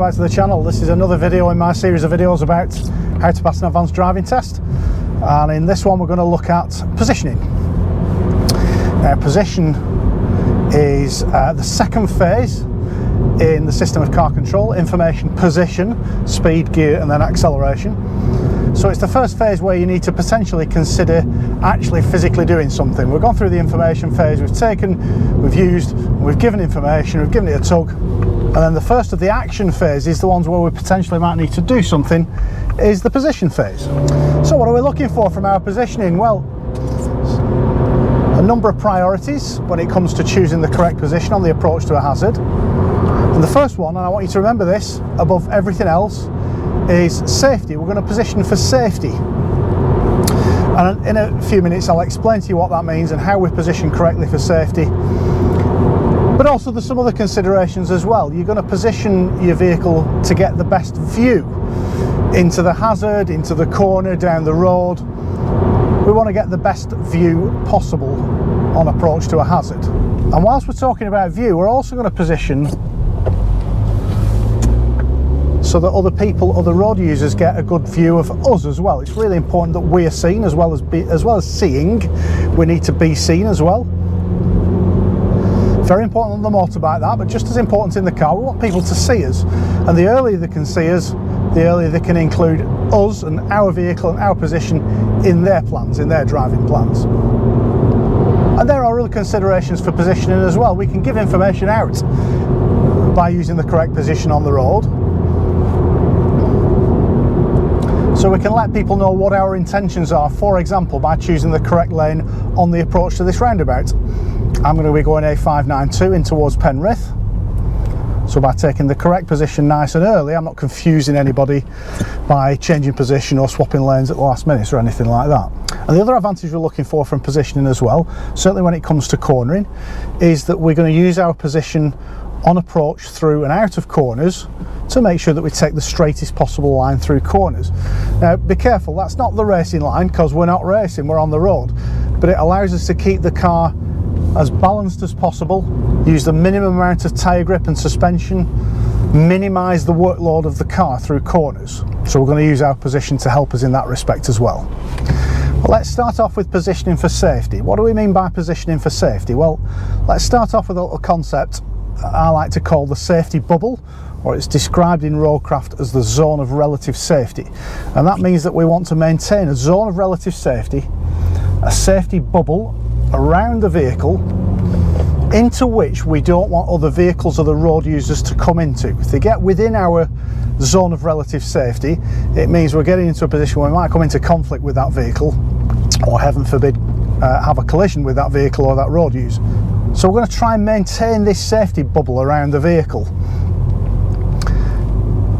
back to the channel. This is another video in my series of videos about how to pass an advanced driving test, and in this one we're going to look at positioning. Now, position is the second phase in the system of car control: information, position, speed, gear and then acceleration. So it's the first phase where you need to potentially consider actually physically doing something. We've gone through the information phase, we've taken, we've used, we've given information, we've given it a tug, and then the first of the action phases, the ones where we potentially might need to do something, is the position phase. So what are we looking for from our positioning? Well, a number of priorities when it comes to choosing the correct position on the approach to a hazard. And the first one, and I want you to remember this above everything else, is safety. We're going to position for safety, and in a few minutes I'll explain to you what that means and how we position correctly for safety. But also there's some other considerations as well. You're going to position your vehicle to get the best view into the hazard, into the corner, down the road. We want to get the best view possible on approach to a hazard. And whilst we're talking about view, we're also going to position so that other people, other road users, get a good view of us as well. It's really important that we are seen as well as seeing. We need to be seen as well. Very important on the motorbike, that, but just as important in the car. We want people to see us, and the earlier they can see us, the earlier they can include us and our vehicle and our position in their plans, in their driving plans. And there are other considerations for positioning as well. We can give information out by using the correct position on the road. So we can let people know what our intentions are, for example, by choosing the correct lane on the approach to this roundabout. I'm going to be going A592 in towards Penrith. So by taking the correct position nice and early, I'm not confusing anybody by changing position or swapping lanes at the last minute or anything like that. And the other advantage we're looking for from positioning as well, certainly when it comes to cornering, is that we're going to use our position on approach through and out of corners to make sure that we take the straightest possible line through corners. Now be careful, that's not the racing line, because we're not racing, we're on the road, but it allows us to keep the car as balanced as possible, use the minimum amount of tyre grip and suspension, minimise the workload of the car through corners. So we're going to use our position to help us in that respect as well. Well, let's start off with positioning for safety. What do we mean by positioning for safety? Well, let's start off with a little concept I like to call the safety bubble, or it's described in roadcraft as the zone of relative safety. And that means that we want to maintain a zone of relative safety, a safety bubble around the vehicle into which we don't want other vehicles or the road users to come into. If they get within our zone of relative safety, it means we're getting into a position where we might come into conflict with that vehicle, or heaven forbid have a collision with that vehicle or that road user. So we're going to try and maintain this safety bubble around the vehicle,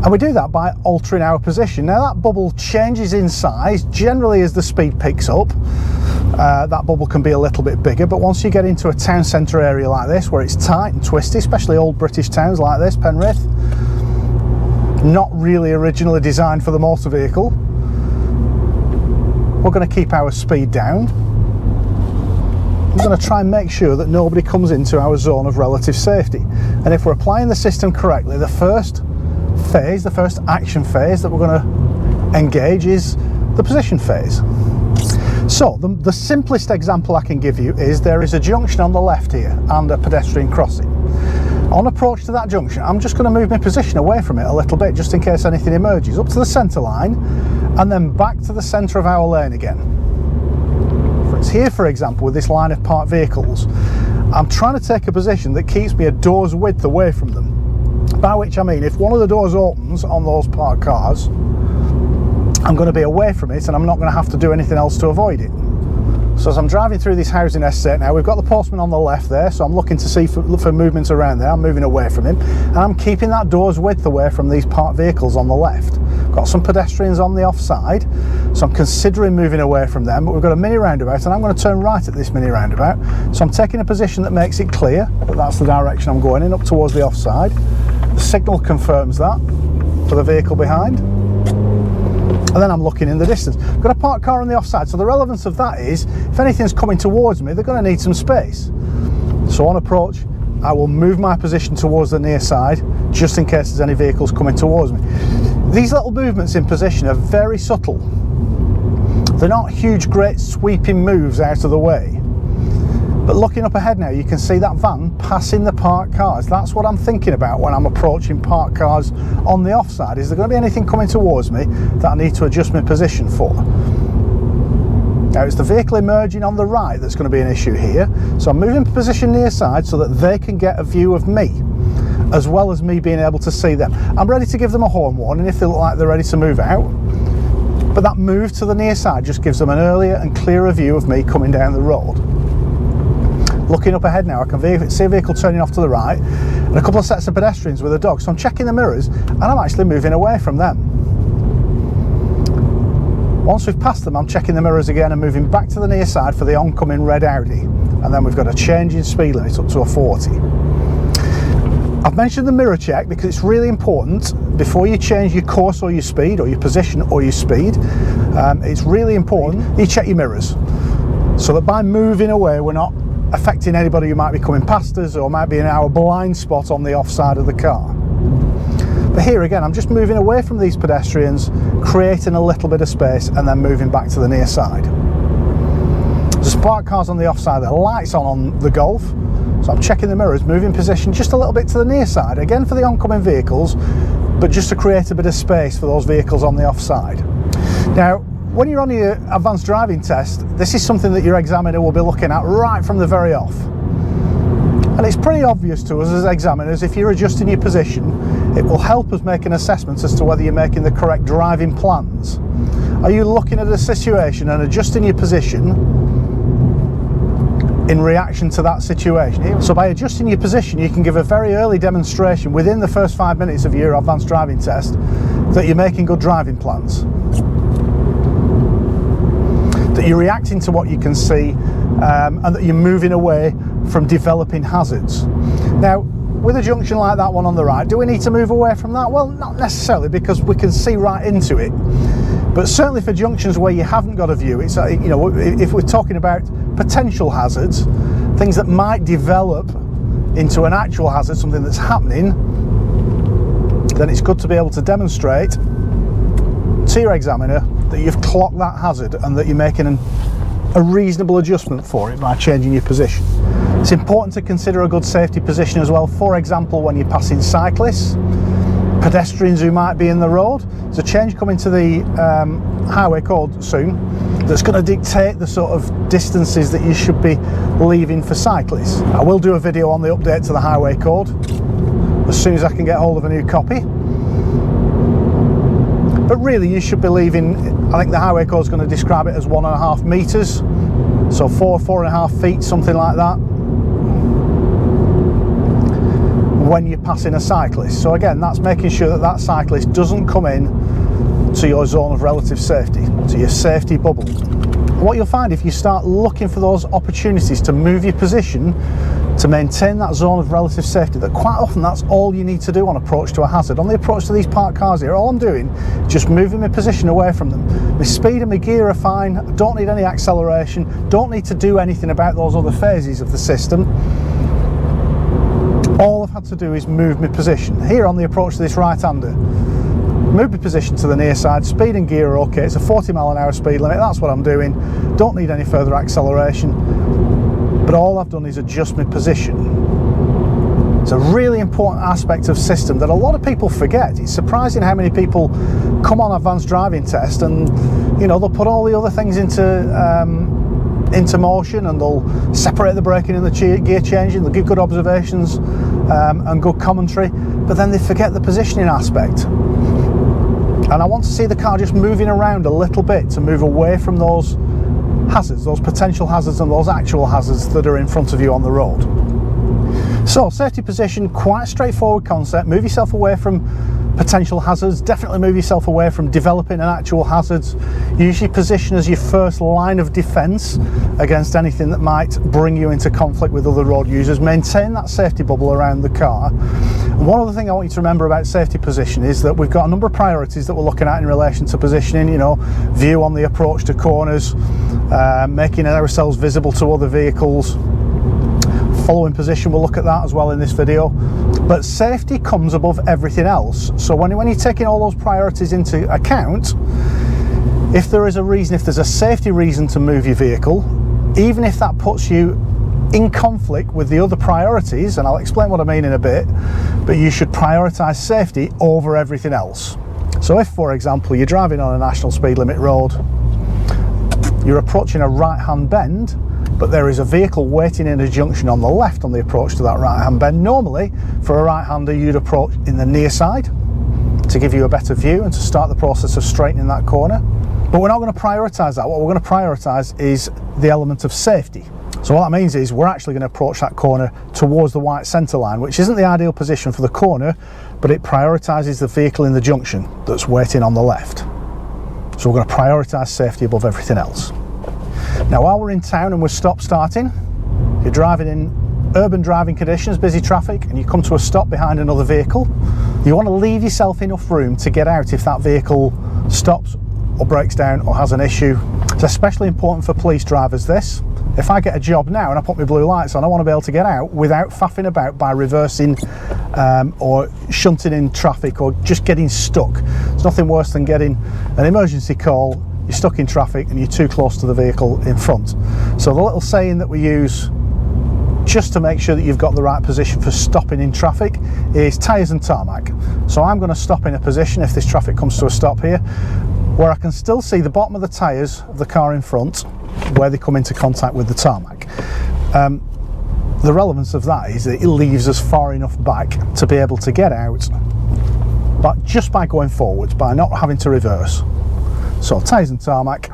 and we do that by altering our position. Now that bubble changes in size generally as the speed picks up. That bubble can be a little bit bigger, but once you get into a town centre area like this where it's tight and twisty, especially old British towns like this, Penrith, not really originally designed for the motor vehicle, we're going to keep our speed down. We're going to try and make sure that nobody comes into our zone of relative safety. And if we're applying the system correctly, the first phase, the first action phase that we're going to engage is the position phase. So the simplest example I can give you is there is a junction on the left here and a pedestrian crossing. On approach to that junction, I'm just going to move my position away from it a little bit just in case anything emerges, up to the centre line and then back to the centre of our lane again. Here, for example, with this line of parked vehicles, I'm trying to take a position that keeps me a door's width away from them. By which I mean, if one of the doors opens on those parked cars, I'm going to be away from it and I'm not going to have to do anything else to avoid it. So as I'm driving through this housing estate now, we've got the postman on the left there, so I'm looking to see for movements around there. I'm moving away from him and I'm keeping that door's width away from these parked vehicles on the left. Got some pedestrians on the offside, so I'm considering moving away from them, but we've got a mini roundabout and I'm going to turn right at this mini roundabout. So I'm taking a position that makes it clear that that's the direction I'm going in, up towards the offside. The signal confirms that for the vehicle behind. And then I'm looking in the distance. I've got a parked car on the offside, so the relevance of that is if anything's coming towards me, they're going to need some space. So on approach, I will move my position towards the near side, just in case there's any vehicles coming towards me. These little movements in position are very subtle. They're not huge, great sweeping moves out of the way. But looking up ahead now, you can see that van passing the parked cars. That's what I'm thinking about when I'm approaching parked cars on the offside. Is there going to be anything coming towards me that I need to adjust my position for? Now, it's the vehicle emerging on the right that's going to be an issue here. So I'm moving position near side so that they can get a view of me, as well as me being able to see them. I'm ready to give them a horn warning if they look like they're ready to move out. But that move to the near side just gives them an earlier and clearer view of me coming down the road. Looking up ahead now, I can see a vehicle turning off to the right and a couple of sets of pedestrians with a dog. So I'm checking the mirrors and I'm actually moving away from them. Once we've passed them, I'm checking the mirrors again and moving back to the near side for the oncoming red Audi. And then we've got a change in speed limit up to a 40. I've mentioned the mirror check because it's really important before you change your course or your speed or your position or your speed. It's really important you check your mirrors so that by moving away we're not affecting anybody who might be coming past us or might be in our blind spot on the offside of the car. But here again, I'm just moving away from these pedestrians, creating a little bit of space and then moving back to the near side. There's parked cars on the offside, the lights on the Golf. So I'm checking the mirrors, moving position just a little bit to the near side, again for the oncoming vehicles, but just to create a bit of space for those vehicles on the offside. Now, when you're on your advanced driving test, this is something that your examiner will be looking at right from the very off. And it's pretty obvious to us as examiners, if you're adjusting your position, it will help us make an assessment as to whether you're making the correct driving plans. Are you looking at a situation and adjusting your position in reaction to that situation? So by adjusting your position, you can give a very early demonstration within the first 5 minutes of your advanced driving test that you're making good driving plans, that you're reacting to what you can see, and that you're moving away from developing hazards. Now, with a junction like that one on the right, do we need to move away from that? Well, not necessarily, because we can see right into it. But certainly for junctions where you haven't got a view, it's you know, if we're talking about potential hazards, things that might develop into an actual hazard, something that's happening, then it's good to be able to demonstrate to your examiner that you've clocked that hazard and that you're making a reasonable adjustment for it by changing your position. It's important to consider a good safety position as well. For example, when you're passing cyclists, pedestrians who might be in the road. There's a change coming to the highway code soon that's going to dictate the sort of distances that you should be leaving for cyclists. I will do a video on the update to the highway code as soon as I can get hold of a new copy. But really, you should be leaving, I think the highway code is going to describe it as 1.5 meters, so 4.5 feet, something like that, when you're passing a cyclist. So again, that's making sure that that cyclist doesn't come in to your zone of relative safety, to your safety bubble. What you'll find if you start looking for those opportunities to move your position to maintain that zone of relative safety, that quite often that's all you need to do on approach to a hazard. On the approach to these parked cars here, all I'm doing is just moving my position away from them. My speed and my gear are fine, I don't need any acceleration, don't need to do anything about those other phases of the system. All I've had to do is move my position. Here on the approach to this right-hander, move my position to the near side, speed and gear are okay, it's a 40 mph speed limit, that's what I'm doing, don't need any further acceleration, but all I've done is adjust my position. It's a really important aspect of system that a lot of people forget. It's surprising how many people come on advanced driving test and, you know, they'll put all the other things into motion, and they'll separate the braking and the gear changing, they'll give good observations and good commentary, but then they forget the positioning aspect. And I want to see the car just moving around a little bit to move away from those hazards, those potential hazards and those actual hazards that are in front of you on the road. So safety position, quite a straightforward concept. Move yourself away from potential hazards, definitely move yourself away from developing an actual hazard. Use your position as your first line of defence against anything that might bring you into conflict with other road users. Maintain that safety bubble around the car. And one other thing I want you to remember about safety position is that we've got a number of priorities that we're looking at in relation to positioning, you know, view on the approach to corners, making ourselves visible to other vehicles, following position, we'll look at that as well in this video. But safety comes above everything else. So when you're taking all those priorities into account, if there is a reason, if there's a safety reason to move your vehicle, even if that puts you in conflict with the other priorities, and I'll explain what I mean in a bit, but you should prioritise safety over everything else. So if, for example, you're driving on a national speed limit road, you're approaching a right-hand bend, but there is a vehicle waiting in a junction on the left on the approach to that right-hand bend. Normally, for a right-hander, you'd approach in the near side to give you a better view and to start the process of straightening that corner. But we're not going to prioritise that. What we're going to prioritise is the element of safety. So what that means is we're actually going to approach that corner towards the white centre line, which isn't the ideal position for the corner, but it prioritises the vehicle in the junction that's waiting on the left. So we're going to prioritise safety above everything else. Now, while we're in town and we're stop-starting, you're driving in urban driving conditions, busy traffic, and you come to a stop behind another vehicle, you want to leave yourself enough room to get out if that vehicle stops or breaks down or has an issue. It's especially important for police drivers, this. If I get a job now and I put my blue lights on, I want to be able to get out without faffing about by reversing or shunting in traffic or just getting stuck. There's nothing worse than getting an emergency call, you're stuck in traffic and you're too close to the vehicle in front. So the little saying that we use just to make sure that you've got the right position for stopping in traffic is tyres and tarmac. So I'm going to stop in a position, if this traffic comes to a stop here, where I can still see the bottom of the tyres of the car in front where they come into contact with the tarmac. The relevance of that is that it leaves us far enough back to be able to get out, but just by going forwards, by not having to reverse. So tyres and tarmac,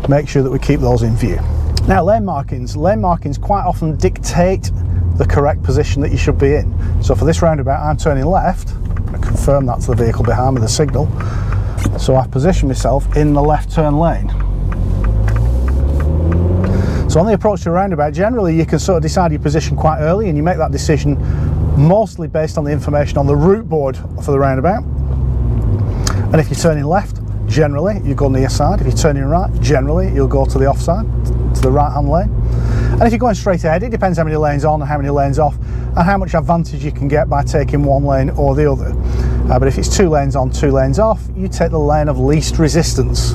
make sure that we keep those in view. Now, lane markings quite often dictate the correct position that you should be in. So for this roundabout, I'm turning left. I confirm that to the vehicle behind me, the signal. So I've positioned myself in the left turn lane. So on the approach to a roundabout, generally you can sort of decide your position quite early, and you make that decision mostly based on the information on the route board for the roundabout. And if you're turning left, generally you go near side. If you're turning right, generally you'll go to the offside, to the right hand lane. And if you're going straight ahead, it depends how many lanes on and how many lanes off and how much advantage you can get by taking one lane or the other. But if it's 2 lanes on, 2 lanes off, you take the lane of least resistance,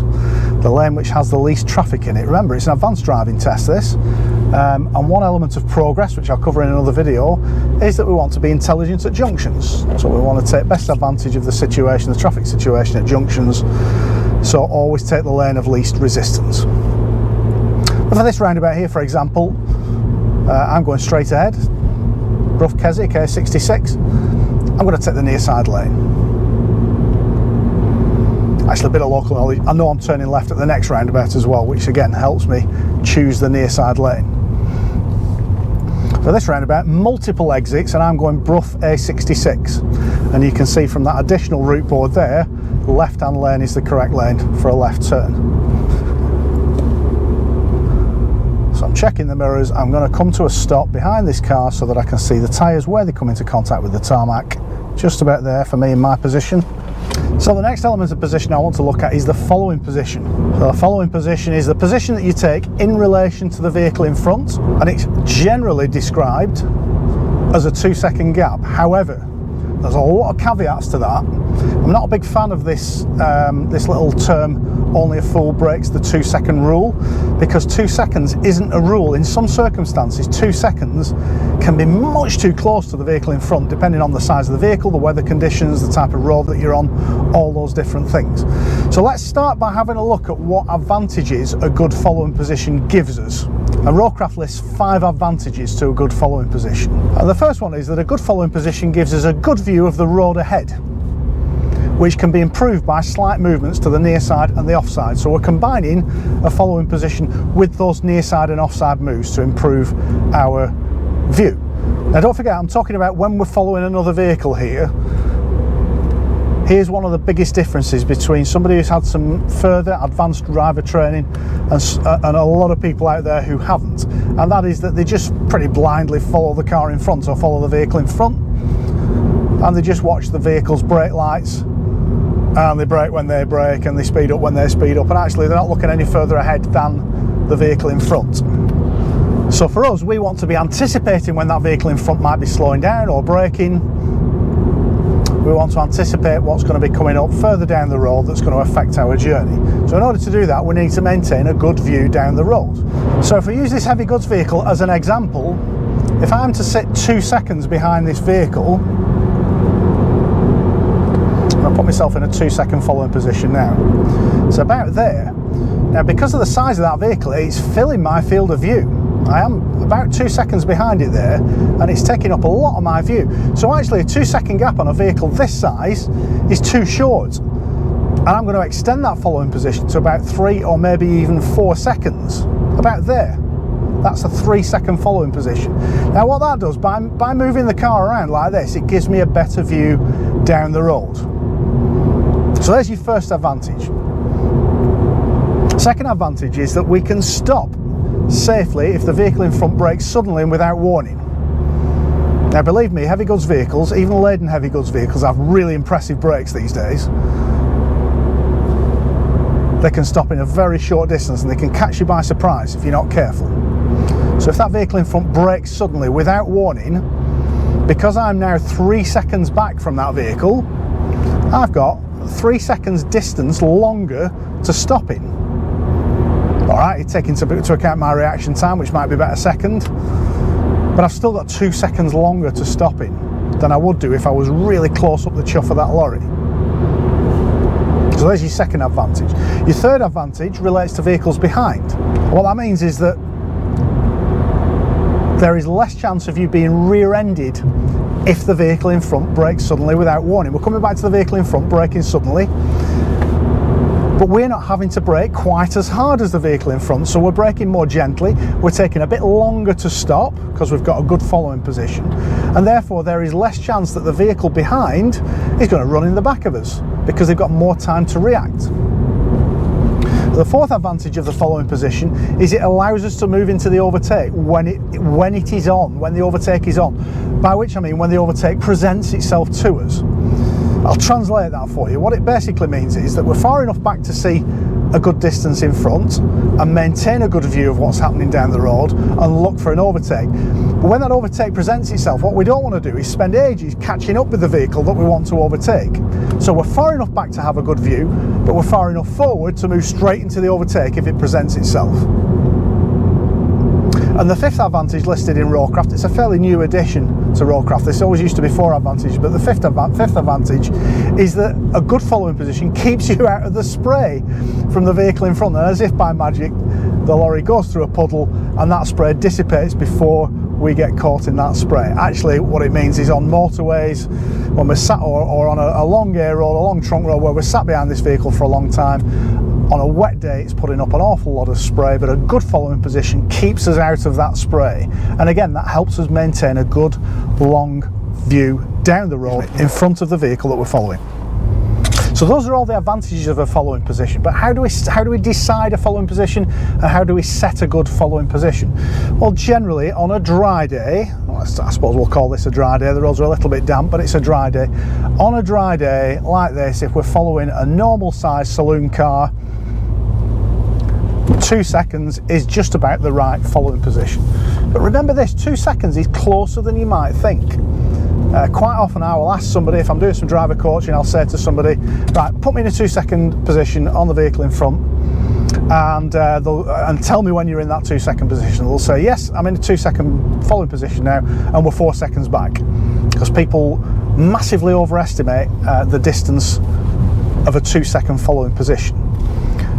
the lane which has the least traffic in it. Remember, it's an advanced driving test, this. And one element of progress, which I'll cover in another video, is that we want to be intelligent at junctions. So we want to take best advantage of the situation, the traffic situation at junctions. So always take the lane of least resistance. But for this roundabout here, for example, I'm going straight ahead, Brough Keswick, A66. I'm going to take the near side lane. Actually, a bit of local knowledge. I know I'm turning left at the next roundabout as well, which again helps me choose the near side lane. For this roundabout, multiple exits, and I'm going Brough A66. And you can see from that additional route board there, left-hand lane is the correct lane for a left turn. So I'm checking the mirrors. I'm going to come to a stop behind this car so that I can see the tyres where they come into contact with the tarmac. Just about there for me in my position. So the next element of position I want to look at is the following position. So the following position is the position that you take in relation to the vehicle in front, and it's generally described as a 2-second gap. However, there's a lot of caveats to that. I'm not a big fan of this this little term, only a fool breaks the 2-second rule, because 2 seconds isn't a rule. In some circumstances, 2 seconds can be much too close to the vehicle in front, depending on the size of the vehicle, the weather conditions, the type of road that you're on, all those different things. So let's start by having a look at what advantages a good following position gives us. And Roadcraft lists 5 advantages to a good following position. And the first one is that a good following position gives us a good view of the road ahead, which can be improved by slight movements to the near side and the offside. So we're combining a following position with those near side and offside moves to improve our view. Now don't forget, I'm talking about when we're following another vehicle here. Here's one of the biggest differences between somebody who's had some further advanced driver training and a lot of people out there who haven't. And that is that they just pretty blindly follow the car in front or follow the vehicle in front. And they just watch the vehicle's brake lights, and they brake when they brake, and they speed up when they speed up, and actually they're not looking any further ahead than the vehicle in front. So for us, we want to be anticipating when that vehicle in front might be slowing down or braking. We want to anticipate what's going to be coming up further down the road that's going to affect our journey. So in order to do that, we need to maintain a good view down the road. So if we use this heavy goods vehicle as an example, if I'm to sit 2 seconds behind this vehicle, I'll put myself in a 2-second following position now. It's about there. Now, because of the size of that vehicle, it's filling my field of view. I am about 2 seconds behind it there, and it's taking up a lot of my view. So actually a 2-second gap on a vehicle this size is too short. And I'm going to extend that following position to about 3 or maybe even 4 seconds. About there. That's a 3-second following position. Now what that does, by moving the car around like this, it gives me a better view down the road. So there's your first advantage. Second advantage is that we can stop safely if the vehicle in front brakes suddenly and without warning. Now believe me, heavy goods vehicles, even laden heavy goods vehicles, have really impressive brakes these days. They can stop in a very short distance and they can catch you by surprise if you're not careful. So if that vehicle in front brakes suddenly without warning, because I'm now 3 seconds back from that vehicle, I've got 3 seconds distance longer to stop in. Alright, taking into account my reaction time, which might be about a second, but I've still got 2 seconds longer to stop in than I would do if I was really close up the chuff of that lorry. So there's your second advantage. Your third advantage relates to vehicles behind. What that means is that there is less chance of you being rear-ended if the vehicle in front brakes suddenly without warning. We're coming back to the vehicle in front braking suddenly, but we're not having to brake quite as hard as the vehicle in front, so we're braking more gently. We're taking a bit longer to stop because we've got a good following position, and therefore there is less chance that the vehicle behind is going to run in the back of us because they've got more time to react. The fourth advantage of the following position is it allows us to move into the overtake when it is on, when the overtake is on, by which I mean when the overtake presents itself to us. I'll translate that for you. What it basically means is that we're far enough back to see a good distance in front and maintain a good view of what's happening down the road and look for an overtake. But when that overtake presents itself, what we don't want to do is spend ages catching up with the vehicle that we want to overtake. So we're far enough back to have a good view, but we're far enough forward to move straight into the overtake if it presents itself. And the fifth advantage listed in Rollcraft, it's a fairly new addition to Rollcraft. This always used to be 4 advantages, but the fifth advantage is that a good following position keeps you out of the spray from the vehicle in front. And as if by magic, the lorry goes through a puddle and that spray dissipates before we get caught in that spray. Actually, what it means is on motorways, when we're sat or on a long A road, a long trunk road where we're sat behind this vehicle for a long time, on a wet day it's putting up an awful lot of spray, but a good following position keeps us out of that spray. And again, that helps us maintain a good long view down the road in front of the vehicle that we're following. So those are all the advantages of a following position, but how do we decide a following position and how do we set a good following position? Well, generally on a dry day, I suppose we'll call this a dry day, the roads are a little bit damp, but it's a dry day. On a dry day like this, if we're following a normal size saloon car, 2 seconds is just about the right following position. But remember this, 2 seconds is closer than you might think. Quite often I will ask somebody, if I'm doing some driver coaching, I'll say to somebody, right, put me in a 2-second position on the vehicle in front and tell me when you're in that 2-second position. They'll say, yes, I'm in a 2-second following position now and we're 4 seconds back. Because people massively overestimate the distance of a 2-second following position.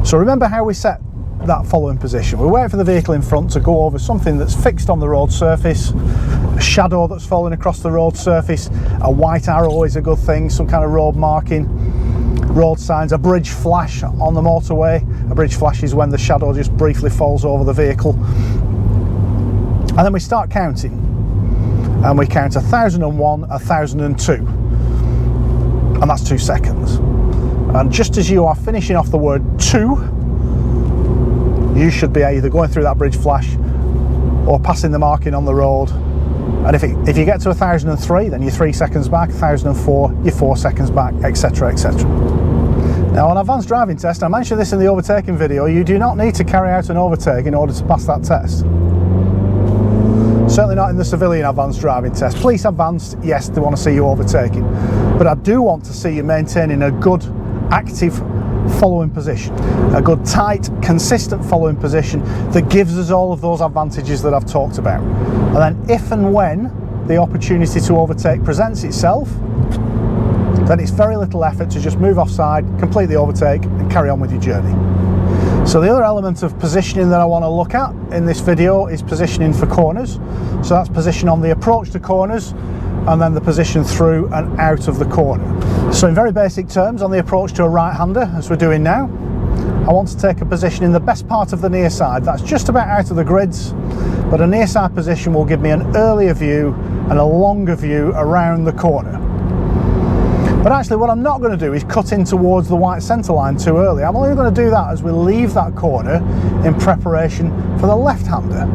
So remember how we set that following position. We wait for the vehicle in front to go over something that's fixed on the road surface, a shadow that's falling across the road surface, a white arrow is a good thing, some kind of road marking, road signs, a bridge flash on the motorway. A bridge flash is when the shadow just briefly falls over the vehicle. And then we start counting. And we count 1001, 1002. And that's 2 seconds. And just as you are finishing off the word 2, you should be either going through that bridge flash or passing the marking on the road. And if you get to 1003, then you're 3 seconds back, 1004, you're 4 seconds back, etc, etc. Now on advanced driving test, I mentioned this in the overtaking video, you do not need to carry out an overtake in order to pass that test. Certainly not in the civilian advanced driving test. Police advanced, yes, they want to see you overtaking. But I do want to see you maintaining a good, active following position. A good, tight, consistent following position that gives us all of those advantages that I've talked about. And then if and when the opportunity to overtake presents itself, then it's very little effort to just move offside, complete the overtake and carry on with your journey. So the other element of positioning that I want to look at in this video is positioning for corners. So that's position on the approach to corners and then the position through and out of the corner. So in very basic terms, on the approach to a right-hander, as we're doing now, I want to take a position in the best part of the near side. That's just about out of the grids, but a near side position will give me an earlier view and a longer view around the corner. But actually what I'm not going to do is cut in towards the white centre line too early. I'm only going to do that as we leave that corner in preparation for the left-hander.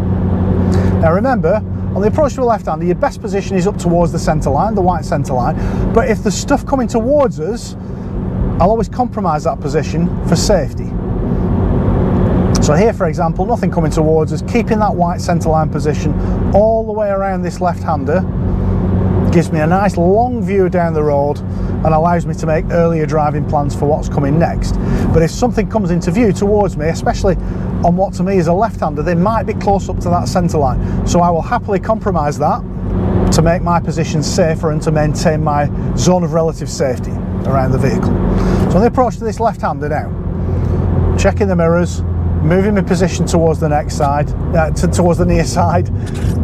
Now remember, on the approach to a left-hander, your best position is up towards the centre line, the white centre line. But if there's stuff coming towards us, I'll always compromise that position for safety. So here, for example, nothing coming towards us, keeping that white centre line position all the way around this left-hander gives me a nice long view down the road and allows me to make earlier driving plans for what's coming next. But if something comes into view towards me, especially on what to me is a left-hander, they might be close up to that centre line. So I will happily compromise that to make my position safer and to maintain my zone of relative safety around the vehicle. So on the approach to this left-hander now, checking the mirrors, moving my position towards the next side, towards the near side,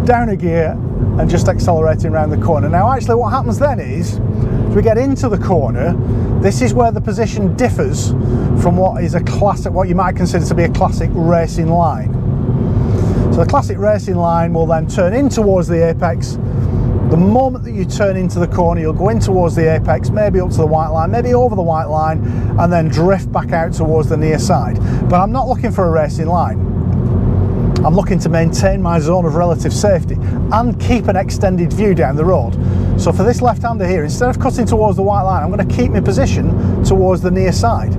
down a gear and just accelerating around the corner. Now actually what happens then is, as we get into the corner, this is where the position differs from what is a classic, what you might consider to be a classic racing line. So the classic racing line will then turn in towards the apex. The moment that you turn into the corner, you'll go in towards the apex, maybe up to the white line, maybe over the white line, and then drift back out towards the near side. But I'm not looking for a racing line. I'm looking to maintain my zone of relative safety and keep an extended view down the road. So for this left-hander here, instead of cutting towards the white line, I'm going to keep my position towards the near side.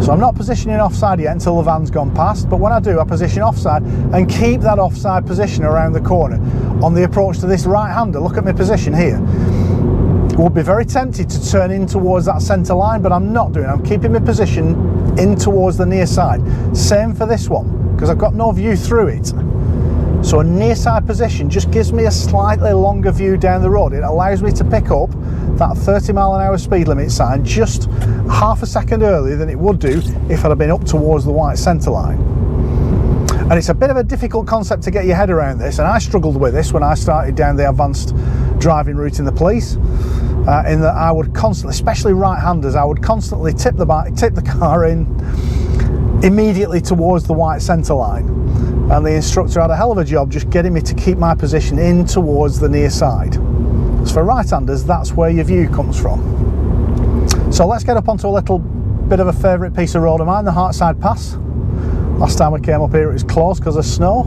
So I'm not positioning offside yet until the van's gone past, but when I do, I position offside and keep that offside position around the corner. On the approach to this right-hander, look at my position here. I would be very tempted to turn in towards that centre line, but I'm not doing it. I'm keeping my position in towards the near side. Same for this one, because I've got no view through it. So a near side position just gives me a slightly longer view down the road. It allows me to pick up that 30-mile-an-hour speed limit sign just half a second earlier than it would do if I'd have been up towards the white centre line. And it's a bit of a difficult concept to get your head around this, and I struggled with this when I started down the advanced driving route in the police, in that I would constantly, especially right-handers, I would constantly tip the car in immediately towards the white centre line. And the instructor had a hell of a job just getting me to keep my position in towards the near side. So for right-handers, that's where your view comes from. So let's get up onto a little bit of a favourite piece of road of mine, the Hartside Pass. Last time we came up here it was closed because of snow.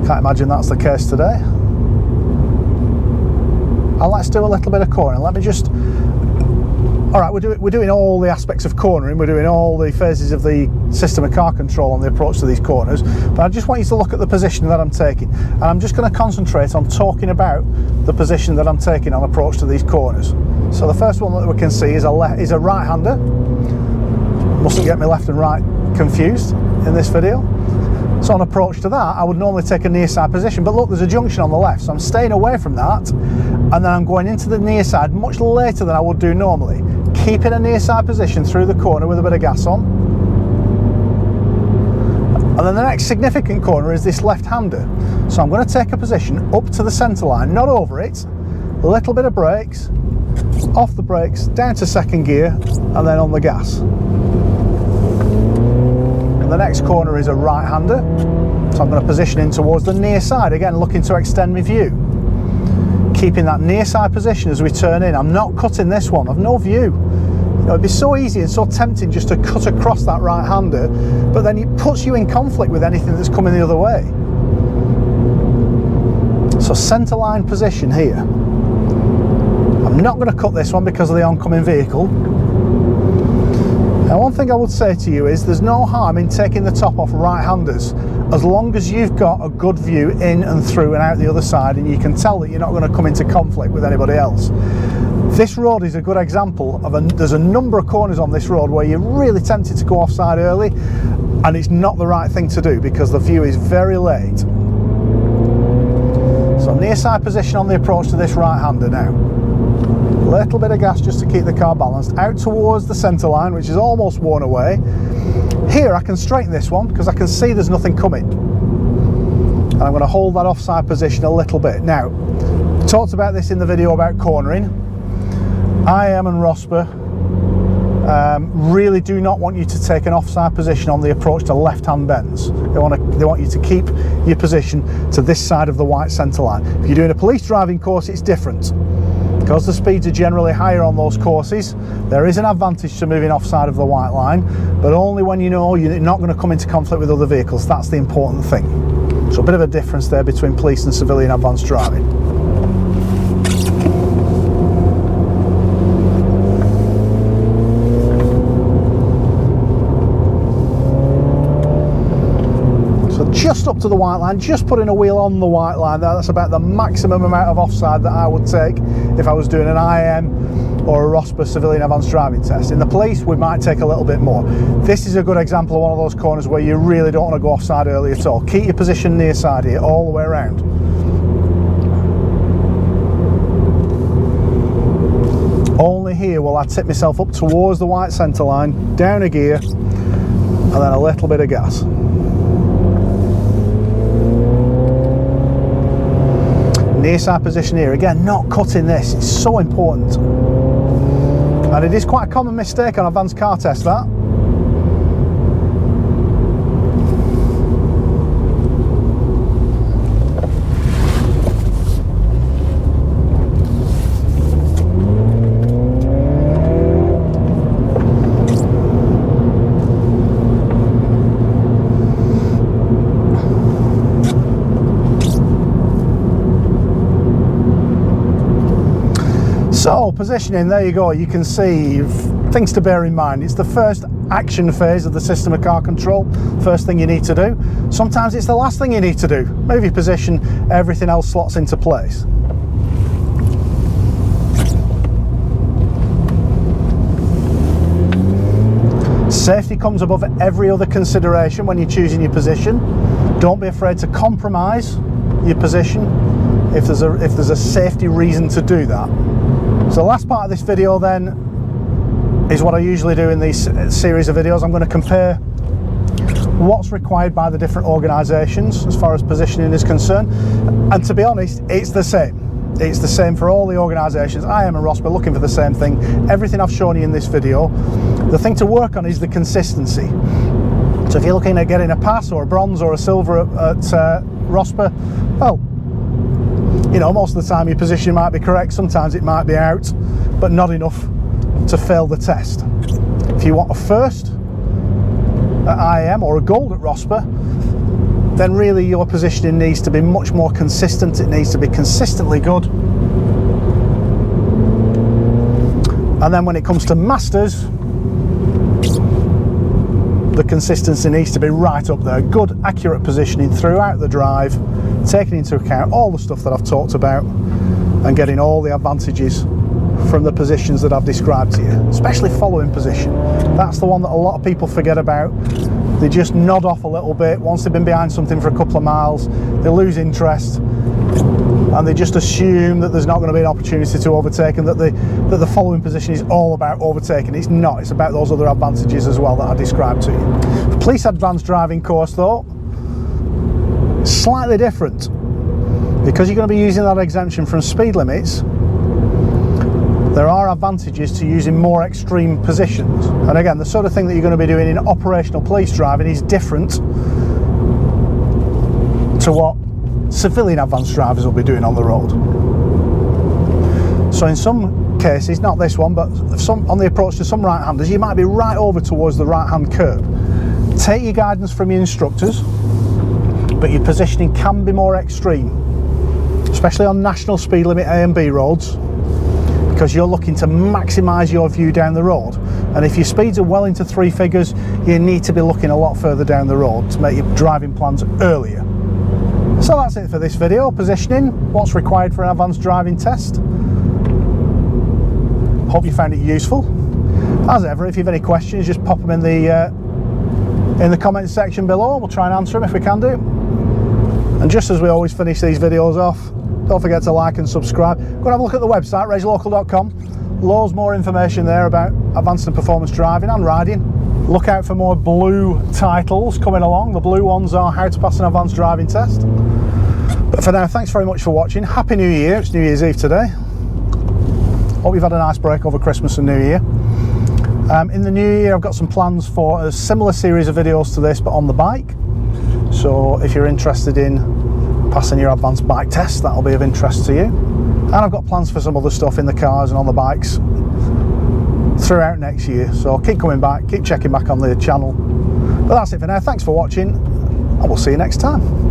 Can't imagine that's the case today. And let's do a little bit of cornering. Let me just... Alright, we're doing all the aspects of cornering, we're doing all the phases of the system of car control on the approach to these corners, but I just want you to look at the position that I'm taking, and I'm just going to concentrate on talking about the position that I'm taking on approach to these corners. So the first one that we can see is a right-hander. Mustn't get me left and right confused in this video. So on approach to that, I would normally take a near side position, but look, there's a junction on the left, so I'm staying away from that, and then I'm going into the near side much later than I would do normally, keeping a near side position through the corner with a bit of gas on. And then the next significant corner is this left-hander. So I'm going to take a position up to the centre line, not over it, a little bit of brakes, off the brakes, down to second gear, and then on the gas. The next corner is a right-hander, so I'm going to position in towards the near side, again looking to extend my view. Keeping that near side position as we turn in. I'm not cutting this one, I've no view. You know, it'd be so easy and so tempting just to cut across that right-hander, but then it puts you in conflict with anything that's coming the other way. So centre line position here. I'm not going to cut this one because of the oncoming vehicle. Now one thing I would say to you is there's no harm in taking the top off right-handers as long as you've got a good view in and through and out the other side, and you can tell that you're not going to come into conflict with anybody else. This road is a good example of there's a number of corners on this road where you're really tempted to go offside early, and it's not the right thing to do because the view is very late. So near side position on the approach to this right-hander now. Little bit of gas just to keep the car balanced, out towards the centre line, which is almost worn away. Here I can straighten this one because I can see there's nothing coming. And I'm going to hold that offside position a little bit. Now, I talked about this in the video about cornering. IAM and ROSPA really do not want you to take an offside position on the approach to left-hand bends. They want you to keep your position to this side of the white centre line. If you're doing a police driving course, it's different. Because the speeds are generally higher on those courses, there is an advantage to moving offside of the white line, but only when you know you're not going to come into conflict with other vehicles. That's the important thing. So a bit of a difference there between police and civilian advanced driving. Just up to the white line, just putting a wheel on the white line there. That's about the maximum amount of offside that I would take if I was doing an IAM or a ROSPA civilian advanced driving test. In the police, we might take a little bit more. This is a good example of one of those corners where you really don't want to go offside early at all. Keep your position near side here all the way around. Only here will I tip myself up towards the white centre line, down a gear, and then a little bit of gas. Near side position here, again, not cutting this, it's so important. And it is quite a common mistake on advanced car tests, that. So positioning, there you go, you can see things to bear in mind. It's the first action phase of the system of car control, first thing you need to do. Sometimes it's the last thing you need to do. Move your position, everything else slots into place. Safety comes above every other consideration when you're choosing your position. Don't be afraid to compromise your position if there's a safety reason to do that. So the last part of this video then is what I usually do in these series of videos. I'm going to compare what's required by the different organisations as far as positioning is concerned, and to be honest, it's the same. It's the same for all the organisations. IAM and ROSPA looking for the same thing. Everything I've shown you in this video, the thing to work on is the consistency. So if you're looking at getting a pass or a bronze or a silver at ROSPA, well, you know, most of the time your position might be correct, sometimes it might be out, but not enough to fail the test. If you want a first at IAM or a gold at ROSPA, then really your positioning needs to be much more consistent. It needs to be consistently good. And then when it comes to masters, the consistency needs to be right up there. Good, accurate positioning throughout the drive, taking into account all the stuff that I've talked about and getting all the advantages from the positions that I've described to you, especially following position. That's the one that a lot of people forget about. They just nod off a little bit. Once they've been behind something for a couple of miles, they lose interest and they just assume that there's not going to be an opportunity to overtake, and that the following position is all about overtaking. It's not. It's about those other advantages as well that I described to you. The police advanced driving course though, slightly different, because you're going to be using that exemption from speed limits. There are advantages to using more extreme positions, and again, the sort of thing that you're going to be doing in operational police driving is different to what civilian advanced drivers will be doing on the road. So in some cases, not this one, but on the approach to some right-handers, you might be right over towards the right-hand curb. Take your guidance from your instructors, but your positioning can be more extreme, especially on national speed limit A and B roads, because you're looking to maximise your view down the road. And if your speeds are well into 3 figures, you need to be looking a lot further down the road to make your driving plans earlier. So that's it for this video, positioning, what's required for an advanced driving test. Hope you found it useful. As ever, if you have any questions, just pop them in the comments section below. We'll try and answer them if we can do. And just as we always finish these videos off, don't forget to like and subscribe. Go and have a look at the website, racinglocal.com. Loads more information there about advanced and performance driving and riding. Look out for more blue titles coming along. The blue ones are how to pass an advanced driving test. But for now, thanks very much for watching. Happy New Year. It's New Year's Eve today. Hope you've had a nice break over Christmas and New Year. In the new year, I've got some plans for a similar series of videos to this, but on the bike. So if you're interested in passing your advanced bike test, that'll be of interest to you. And I've got plans for some other stuff in the cars and on the bikes throughout next year. So keep coming back, keep checking back on the channel. But that's it for now. Thanks for watching, and we'll see you next time.